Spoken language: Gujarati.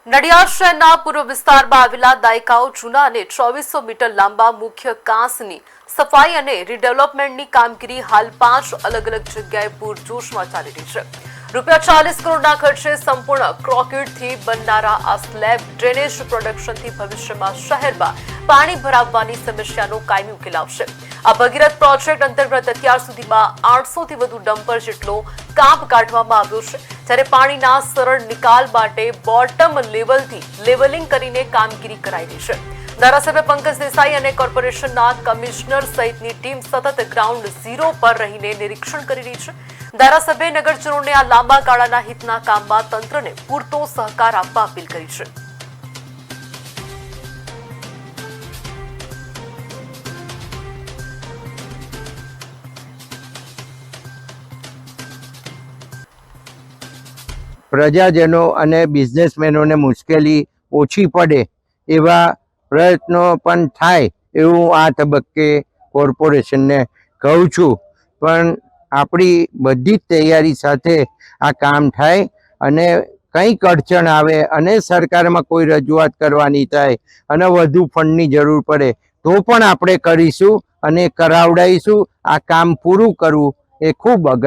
નડિયાદ શહેરના પૂર્વ વિસ્તારમાં આવેલા દાયકાઓ જૂના અને 2400 મીટર લાંબા મુખ્ય કાંસની સફાઈ અને રીડેવલપમેન્ટની કામગીરી હાલ 5 અલગ અલગ જગ્યાએ પૂરજોશમાં ચાલી રહી છે। ₹40 કરોડના ખર્ચે સંપૂર્ણ કોન્ક્રીટથી બનનારા આ સ્લેબ ડ્રેનેજ પ્રોડક્શનથી ભવિષ્યમાં શહેરમાં પાણી ભરાવવાની સમસ્યાનો કાયમી ઉકેલ આવશે। આ ભગીરથ પ્રોજેક્ટ અંતર્ગત અત્યાર સુધીમાં 800 થી વધુ ડમ્પર જેટલો કાપ કાઢવામાં આવ્યો છે, જ્યારે પાણીના સરળ નિકાલ માટે બોટમ લેવલથી લેવલિંગ કરીને કામગીરી કરાઈ રહી છે। ધારાસભ્ય પંકજ દેસાઈ અને કોર્પોરેશનના કમિશનર સહિતની ટીમ સતત ગ્રાઉન્ડ ઝીરો પર રહીને નિરીક્ષણ કરી રહી છે। ધારાસભ્ય નગરજનોને આ લાંબા ગાળાના હિતના કામમાં તંત્રને પૂરતો સહકાર આપવા અપીલ કરી છે। પ્રજાજનો અને બિઝનેસમેનોને મુશ્કેલી ઓછી પડે એવા પ્રયત્નો પણ થાય એવું આ તબક્કે કોર્પોરેશનને કહું છું। પણ આપણી બધી જ તૈયારી સાથે આ કામ થાય અને કંઈક અડચણ આવે અને સરકારમાં કોઈ રજૂઆત કરવાની થાય અને વધુ ફંડની જરૂર પડે તો પણ આપણે કરીશું અને કરાવડાવીશું। આ કામ પૂરું કરવું એ ખૂબ અગત્યનું